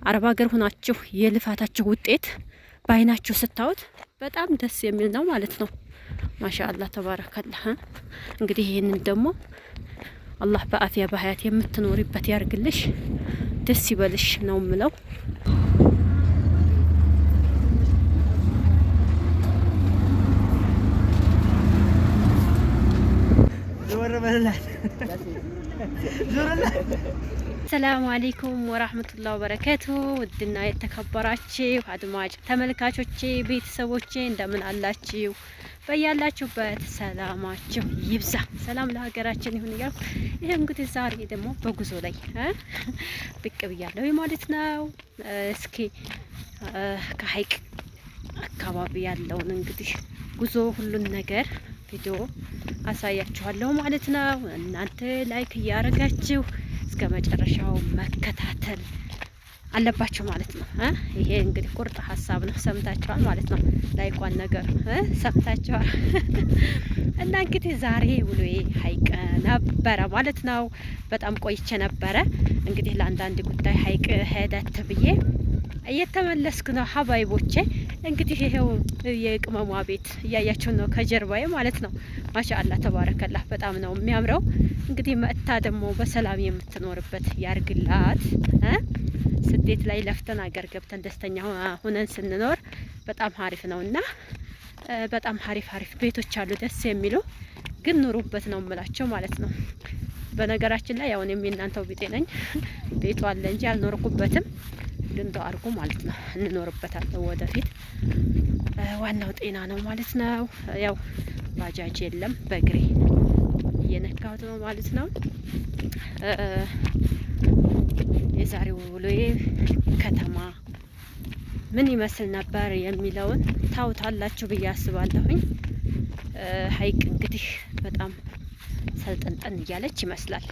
አረብ ሀገር ሆናችሁ የልፋታችሁ ውጤት በአይናችሁ ስታዩት በጣም ደስ የሚል ነው ማለት ነው። ማሻአላህ ተባረከላህ። እንግዲህ ይህንን ደግሞ አላህ በአፊያ በሀያት የምትኖሪበት ያርግልሽ፣ ደስ ይበልሽ ነው ምለው። ሰላሙ አለይኩም ወራህመቱላሂ ወበረካቱ። ውድና የተከበራችሁ አድማጭ ተመልካቾቼ ቤተሰቦቼ እንደምን አላችሁ? በያላችሁበት ሰላማችሁ ይብዛ። ሰላም ለሀገራችን ይሁን እያልኩ ይሄ እንግዲህ ዛሬ ደግሞ በጉዞ ላይ ብቅ ብያለሁ ማለት ነው። እስኪ ከሀይቅ አካባቢ ያለውን እንግዲህ ጉዞ ሁሉን ነገር ቪዲዮ አሳያችኋለሁ ማለት ነው። እናንተ ላይክ እያደረጋችሁ እስከ መጨረሻው መከታተል አለባችሁ ማለት ነው። ይሄ እንግዲህ ቁርጥ ሀሳብ ነው፣ ሰምታችኋል ማለት ነው። ላይኳን ነገር ሰምታችኋል። እና እንግዲህ ዛሬ ውሎዬ ሀይቅ ነበረ ማለት ነው። በጣም ቆይቼ ነበረ እንግዲህ ለአንዳንድ ጉዳይ ሀይቅ ሄደት ብዬ እየተመለስኩ ነው ሀባይቦቼ። እንግዲህ ይሄው የቅመሟ ቤት እያያችሁ ነው ከጀርባዬ ማለት ነው። ማሻአላህ ተባረከላህ በጣም ነው የሚያምረው። እንግዲህ መጥታ ደግሞ በሰላም የምትኖርበት ያርግላት። ስደት ላይ ለፍተን አገር ገብተን ደስተኛ ሆነን ስንኖር በጣም ሀሪፍ ነውና በጣም ሀሪፍ ቤቶች አሉ ደስ የሚሉ፣ ግን ኑሩበት ነው የምላቸው ማለት ነው። በነገራችን ላይ ያው እኔም የእናንተው ቢጤ ነኝ። ቤቱ አለ እንጂ አልኖርኩበትም፣ ግን ዶ አርጉ ማለት ነው። እንኖርበታለን ወደፊት። ዋናው ጤና ነው ማለት ነው። ያው ባጃጅ የለም፣ በእግሬ እየነካሁት ነው ማለት ነው። የዛሬው ውሎዬ ከተማ ምን ይመስል ነበር የሚለውን ታውታላችሁ ብዬ አስባለሁኝ። ሀይቅ እንግዲህ በጣም ሰልጠንጠን እያለች ይመስላል።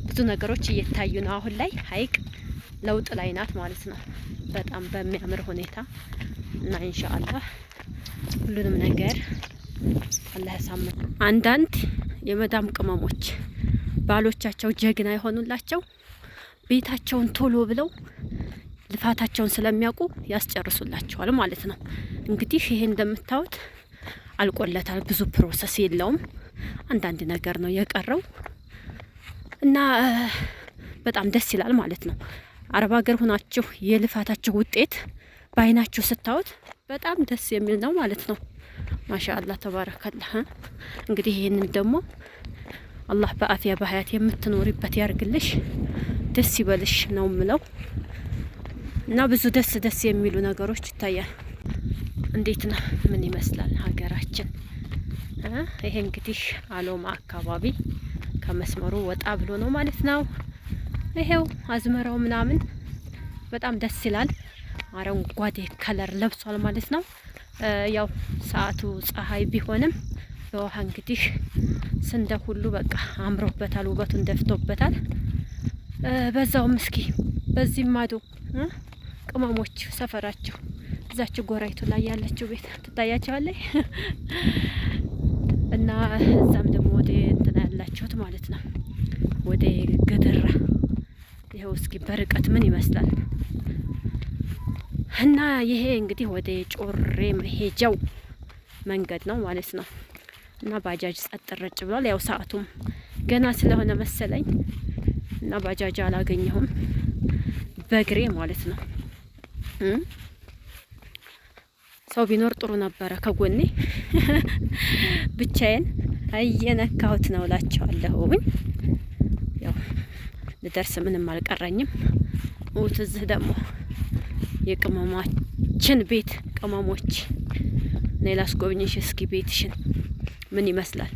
ብዙ ነገሮች እየታዩ ነው አሁን ላይ። ሀይቅ ለውጥ ላይ ናት ማለት ነው፣ በጣም በሚያምር ሁኔታ እና ኢንሻአላህ ሁሉንም ነገር አላህ ያሳምር። አንዳንድ የመዳም ቅመሞች ባሎቻቸው ጀግና የሆኑላቸው ቤታቸውን ቶሎ ብለው ልፋታቸውን ስለሚያውቁ ያስጨርሱላቸዋል ማለት ነው። እንግዲህ ይሄ እንደምታዩት አልቆለታል፣ ብዙ ፕሮሰስ የለውም፣ አንዳንድ ነገር ነው የቀረው እና በጣም ደስ ይላል ማለት ነው። አረብ ሀገር ሆናችሁ የልፋታችሁ ውጤት በአይናችሁ ስታዩት በጣም ደስ የሚል ነው ማለት ነው። ማሻአላህ ተባረከላህ። እንግዲህ ይህንን ደግሞ አላህ በአፊያ በሀያት የምትኖሪበት ያርግልሽ፣ ደስ ይበልሽ ነው ምለው እና ብዙ ደስ የሚሉ ነገሮች ይታያል። እንዴት ነው? ምን ይመስላል ሀገራችን? ይሄ እንግዲህ አሎማ አካባቢ ከመስመሩ ወጣ ብሎ ነው ማለት ነው። ይሄው አዝመራው ምናምን በጣም ደስ ይላል። አረንጓዴ ከለር ለብሷል ማለት ነው። ያው ሰዓቱ ፀሐይ ቢሆንም በውሃ እንግዲህ ስንደ ሁሉ በቃ አምሮበታል፣ ውበቱን ደፍቶበታል። በዛውም እስኪ በዚህ ማዶ ቅመሞች ሰፈራቸው እዛች ጎራይቱ ላይ ያለችው ቤት ትታያቸዋለች። እና እዛም ደግሞ ወደ እንትና ያላችሁት ማለት ነው ወደ ገደራ። ይኸው እስኪ በርቀት ምን ይመስላል። እና ይሄ እንግዲህ ወደ ጮሬ መሄጃው መንገድ ነው ማለት ነው። እና ባጃጅ ጸጥ ረጭ ብሏል። ያው ሰዓቱም ገና ስለሆነ መሰለኝ እና ባጃጅ አላገኘሁም፣ በእግሬ ማለት ነው። ሰው ቢኖር ጥሩ ነበረ ከጎኔ። ብቻዬን እየነካሁት ነው እላቸዋለሁኝ። ያው ልደርስ ምንም አልቀረኝም። እዚህ ደግሞ የቅመማችን ቤት ቅመሞች ነይ ላስጎብኝሽ እስኪ ቤትሽን ምን ይመስላል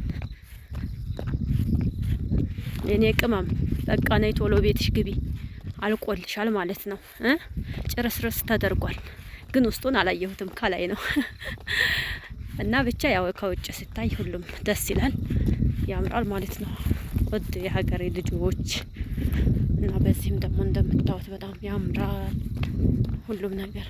የኔ ቅመም። በቃ ነይ ቶሎ ቤትሽ ግቢ፣ አልቆልሻል ማለት ነው። ጭርስርስ ተደርጓል፣ ግን ውስጡን አላየሁትም፣ ከላይ ነው። እና ብቻ ያው ከውጭ ሲታይ ሁሉም ደስ ይላል፣ ያምራል ማለት ነው። ወድ የሀገሬ ልጆች እና በዚህም ደግሞ እንደምታዩት በጣም ያምራል ሁሉም ነገር።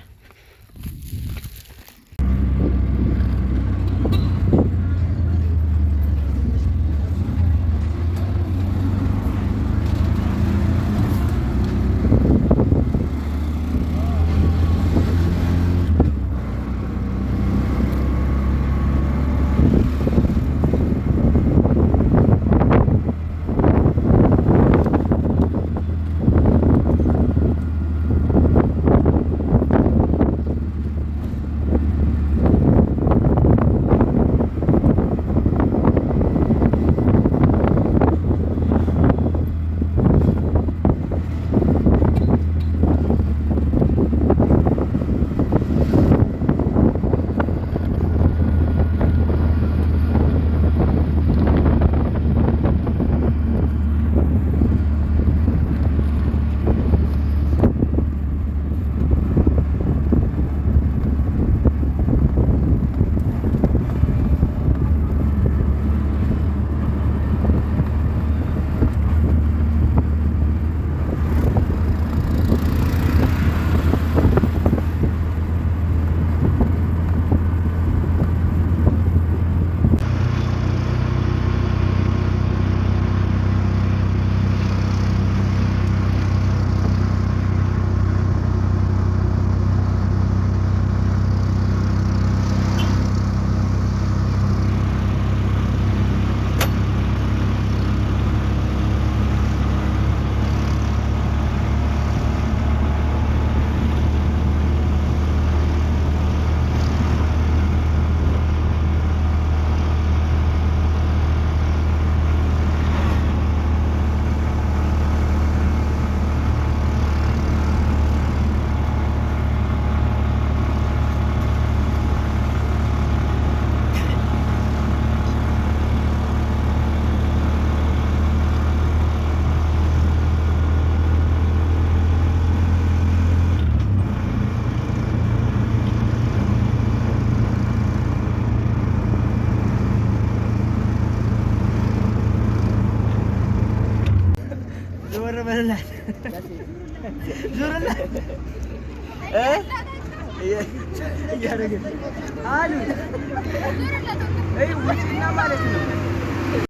ዞር በልላት ዞርላት እያደረገ አሉ ውጭና ማለት ነው